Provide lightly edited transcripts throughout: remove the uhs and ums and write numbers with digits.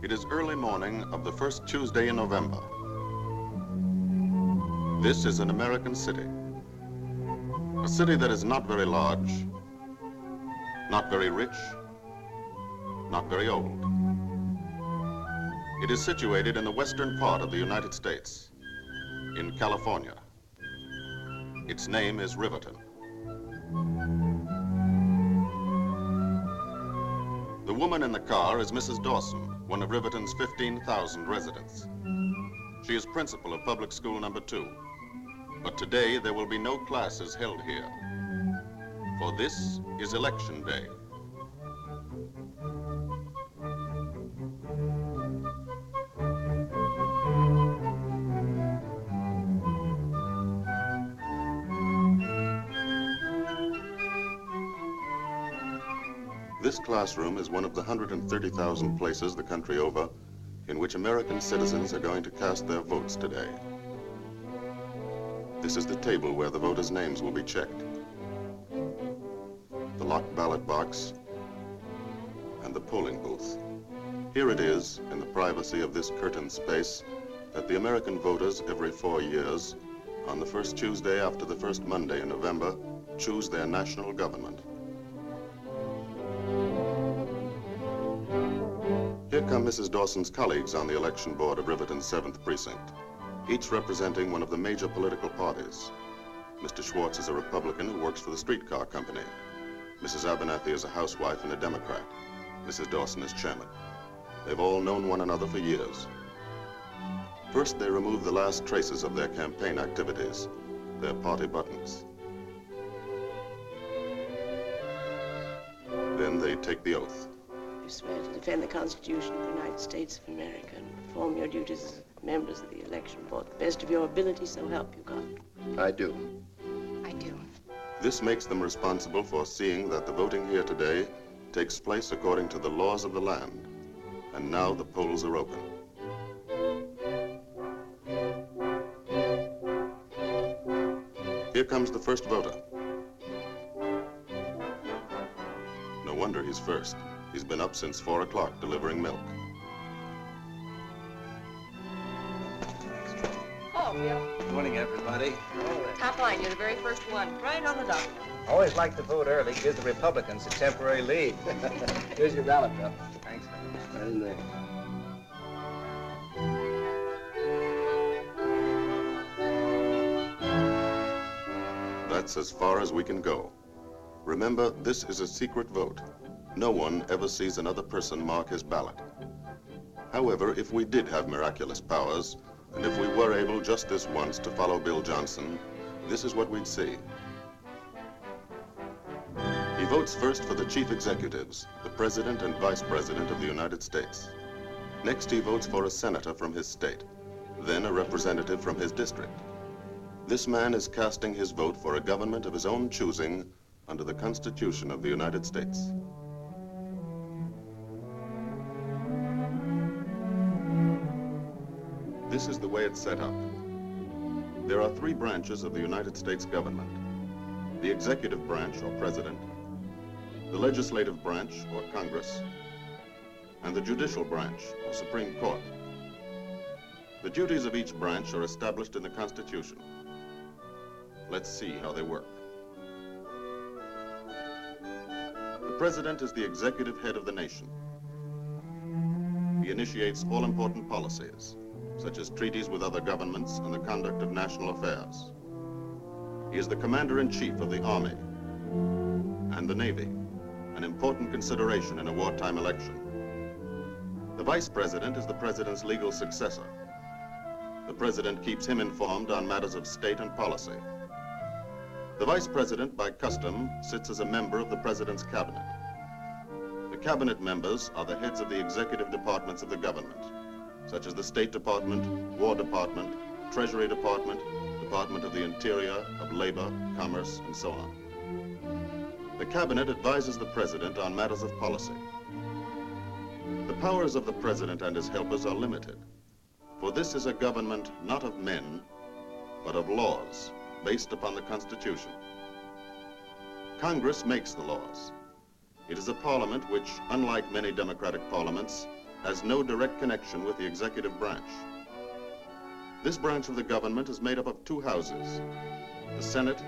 It is early morning of the first Tuesday in November. This is an American city. A city that is not very large, not very rich, not very old. It is situated in the western part of the United States, in California. Its name is Riverton. The woman in the car is Mrs. Dawson, one of Riverton's 15,000 residents. She is principal of public school number 2. But today there will be no classes held here, for this is election day. This classroom is one of the 130,000 places the country over in which American citizens are going to cast their votes today. This is the table where the voters' names will be checked. The locked ballot box and the polling booth. Here it is, in the privacy of this curtained space, that the American voters every 4 years, on the first Tuesday after the first Monday in November, choose their national government. Here come Mrs. Dawson's colleagues on the election board of Riverton's 7th precinct, each representing one of the major political parties. Mr. Schwartz is a Republican who works for the streetcar company. Mrs. Abernathy is a housewife and a Democrat. Mrs. Dawson is chairman. They've all known one another for years. First, they remove the last traces of their campaign activities, their party buttons. Then they take the oath. You swear to defend the Constitution of the United States of America and perform your duties as members of the election board to the best of your ability, so help you God. I do. I do. This makes them responsible for seeing that the voting here today takes place according to the laws of the land. And now the polls are open. Here comes the first voter. No wonder he's first. He's been up since 4 o'clock delivering milk. Oh, Bill. Good morning, everybody. Top line, you're the very first one. Right on the dot. Always like to vote early. Gives the Republicans a temporary lead. Here's your ballot, Bill. Thanks. Right in there. That's as far as we can go. Remember, this is a secret vote. No one ever sees another person mark his ballot. However, if we did have miraculous powers, and if we were able just this once to follow Bill Johnson, this is what we'd see. He votes first for the chief executives, the President and Vice President of the United States. Next, he votes for a senator from his state, then a representative from his district. This man is casting his vote for a government of his own choosing under the Constitution of the United States. This is the way it's set up. There are 3 branches of the United States government: the executive branch, or president, the legislative branch, or Congress, and the judicial branch, or Supreme Court. The duties of each branch are established in the Constitution. Let's see how they work. The president is the executive head of the nation. He initiates all important policies, such as treaties with other governments and the conduct of national affairs. He is the commander-in-chief of the Army and the Navy, an important consideration in a wartime election. The vice president is the president's legal successor. The president keeps him informed on matters of state and policy. The vice president, by custom, sits as a member of the president's cabinet. The cabinet members are the heads of the executive departments of the government, such as the State Department, War Department, Treasury Department, Department of the Interior, of Labor, Commerce, and so on. The cabinet advises the president on matters of policy. The powers of the president and his helpers are limited, for this is a government not of men, but of laws, based upon the Constitution. Congress makes the laws. It is a parliament which, unlike many democratic parliaments, has no direct connection with the executive branch. This branch of the government is made up of two houses, the Senate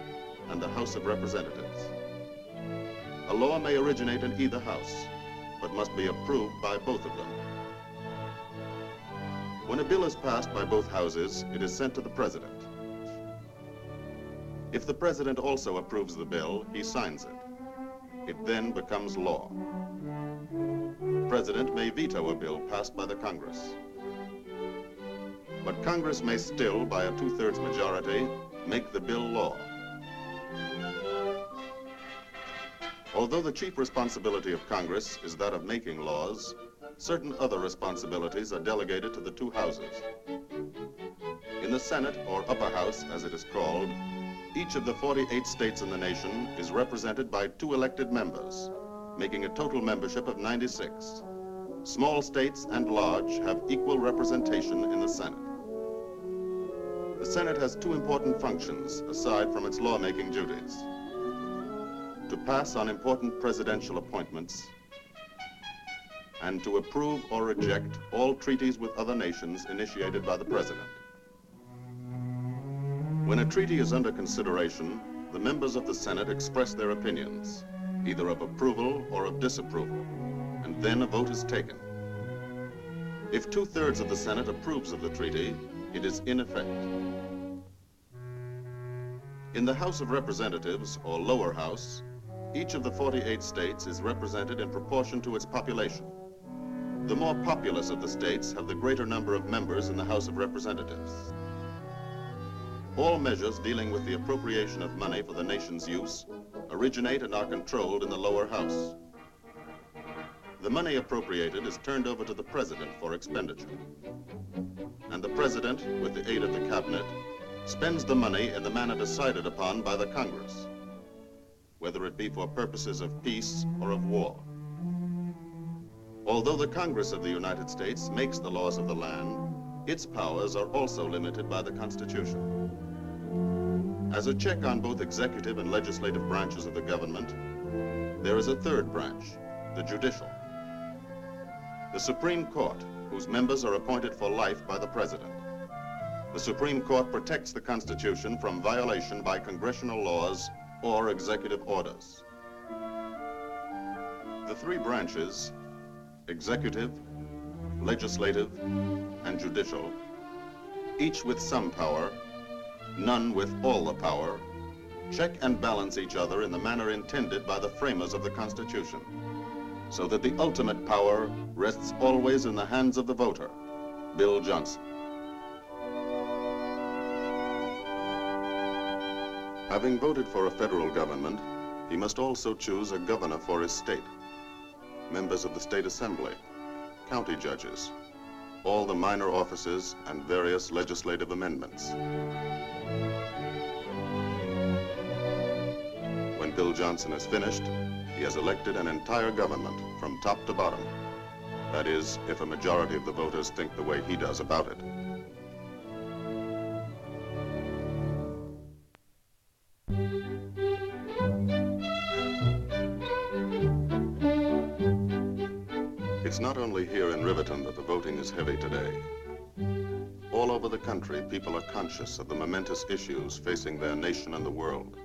and the House of Representatives. A law may originate in either house, but must be approved by both of them. When a bill is passed by both houses, it is sent to the president. If the president also approves the bill, he signs it. It then becomes law. The president may veto a bill passed by the Congress. But Congress may still, by a two-thirds majority, make the bill law. Although the chief responsibility of Congress is that of making laws, certain other responsibilities are delegated to the two houses. In the Senate, or upper house as it is called, each of the 48 states in the nation is represented by 2 elected members, making a total membership of 96. Small states and large have equal representation in the Senate. The Senate has 2 important functions aside from its lawmaking duties: to pass on important presidential appointments and to approve or reject all treaties with other nations initiated by the president. When a treaty is under consideration, the members of the Senate express their opinions, either of approval or of disapproval, and then a vote is taken. If 2/3 of the Senate approves of the treaty, it is in effect. In the House of Representatives, or lower house, each of the 48 states is represented in proportion to its population. The more populous of the states have the greater number of members in the House of Representatives. All measures dealing with the appropriation of money for the nation's use originate and are controlled in the lower house. The money appropriated is turned over to the president for expenditure. And the president, with the aid of the cabinet, spends the money in the manner decided upon by the Congress, whether it be for purposes of peace or of war. Although the Congress of the United States makes the laws of the land, its powers are also limited by the Constitution. As a check on both executive and legislative branches of the government, there is a third branch, the judicial. The Supreme Court, whose members are appointed for life by the president. The Supreme Court protects the Constitution from violation by congressional laws or executive orders. The 3 branches, executive, legislative, and judicial, each with some power, none with all the power, check and balance each other in the manner intended by the framers of the Constitution, so that the ultimate power rests always in the hands of the voter, Bill Johnson. Having voted for a federal government, he must also choose a governor for his state, members of the state assembly, county judges, all the minor offices, and various legislative amendments. When Bill Johnson is finished, he has elected an entire government from top to bottom. That is, if a majority of the voters think the way he does about it. It's not only here in Riverton that the voting is heavy today. All over the country, people are conscious of the momentous issues facing their nation and the world.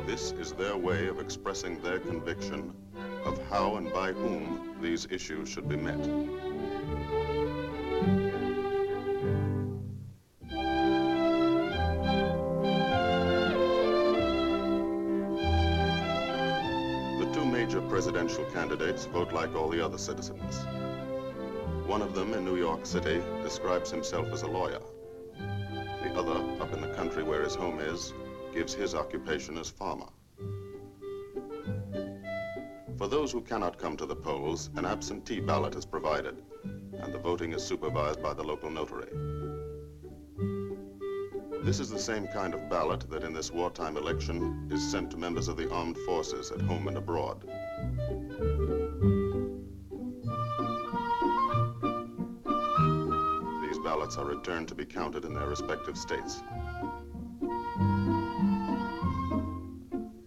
This is their way of expressing their conviction of how and by whom these issues should be met. Presidential candidates vote like all the other citizens. One of them in New York City describes himself as a lawyer. The other, up in the country where his home is, gives his occupation as farmer. For those who cannot come to the polls, an absentee ballot is provided, and the voting is supervised by the local notary. This is the same kind of ballot that in this wartime election is sent to members of the armed forces at home and abroad. These ballots ballots are returned to be counted in their respective states.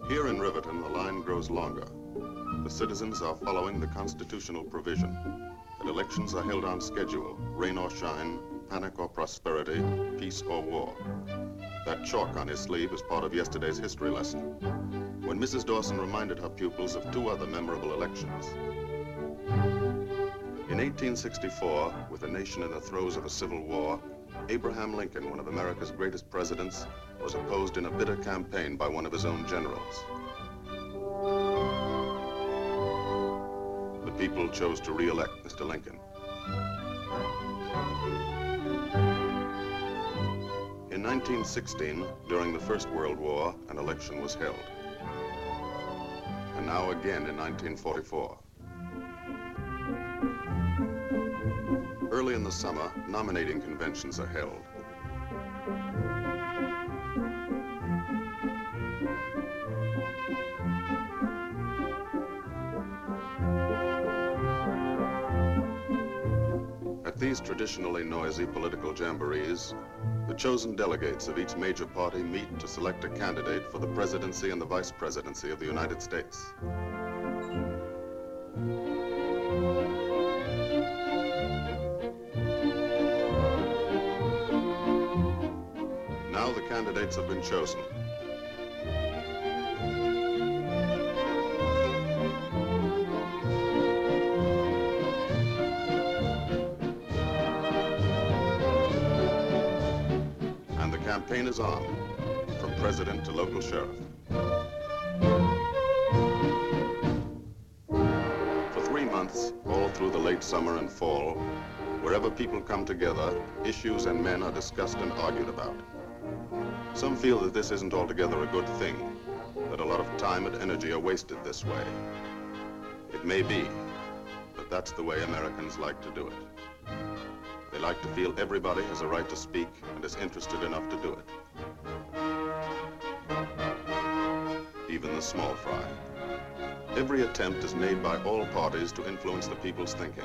Here in Riverton, the line grows longer. The citizens are following the constitutional provision that elections are held on schedule, rain or shine, panic or prosperity, peace or war. That chalk on his sleeve is part of yesterday's history lesson, when Mrs. Dawson reminded her pupils of two other memorable elections. In 1864, with the nation in the throes of a civil war, Abraham Lincoln, one of America's greatest presidents, was opposed in a bitter campaign by one of his own generals. The people chose to re-elect Mr. Lincoln. In 1916, during the First World War, an election was held. And now again in 1944. Early in the summer, nominating conventions are held. At these traditionally noisy political jamborees, the chosen delegates of each major party meet to select a candidate for the presidency and the vice presidency of the United States. Now the candidates have been chosen. And the campaign is on, from president to local sheriff. For 3 months, all through the late summer and fall, wherever people come together, issues and men are discussed and argued about. Some feel that this isn't altogether a good thing, that a lot of time and energy are wasted this way. It may be, but that's the way Americans like to do it. They like to feel everybody has a right to speak and is interested enough to do it. Even the small fry. Every attempt is made by all parties to influence the people's thinking.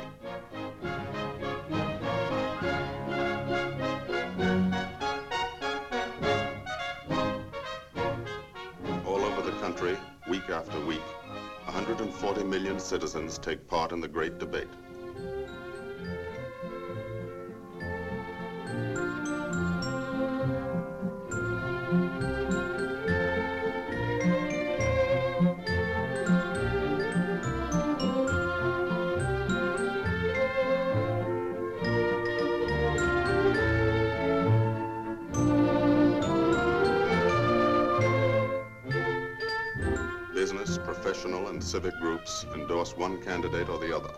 Week after week, 140 million citizens take part in the great debate. Business, professional, and civic groups endorse one candidate or the other.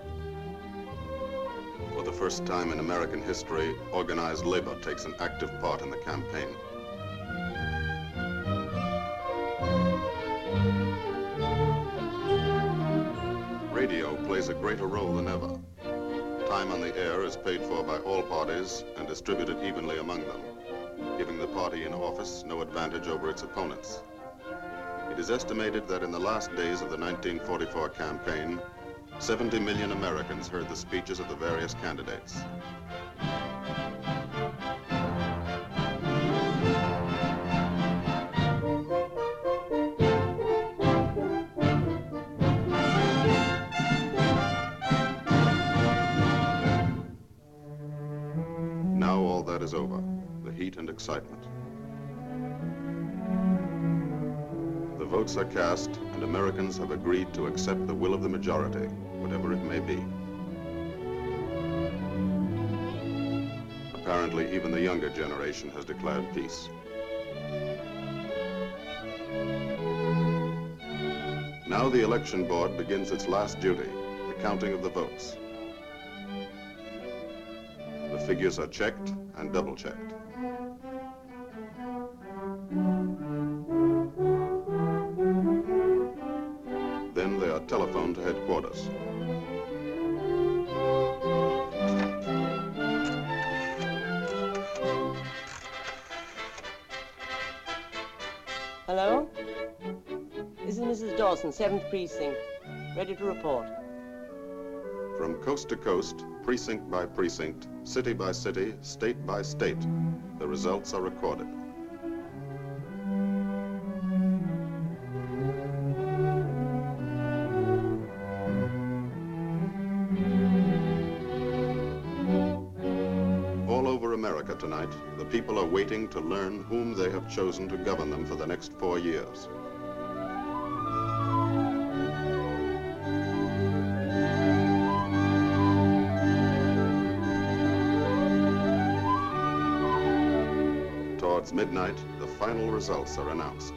For the first time in American history, organized labor takes an active part in the campaign. Radio plays a greater role than ever. Time on the air is paid for by all parties and distributed evenly among them, giving the party in office no advantage over its opponents. It is estimated that in the last days of the 1944 campaign, 70 million Americans heard the speeches of the various candidates. Now all that is over, the heat and excitement. The votes are cast, and Americans have agreed to accept the will of the majority, whatever it may be. Apparently, even the younger generation has declared peace. Now the election board begins its last duty, the counting of the votes. The figures are checked and double-checked. Then they are telephoned to headquarters. Hello? This is Mrs. Dawson, 7th Precinct. Ready to report. From coast to coast, precinct by precinct, city by city, state by state, the results are recorded. All over America tonight, the people are waiting to learn whom they have chosen to govern them for the next 4 years. Towards midnight, the final results are announced.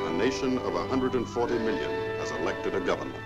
A nation of 140 million has elected a government.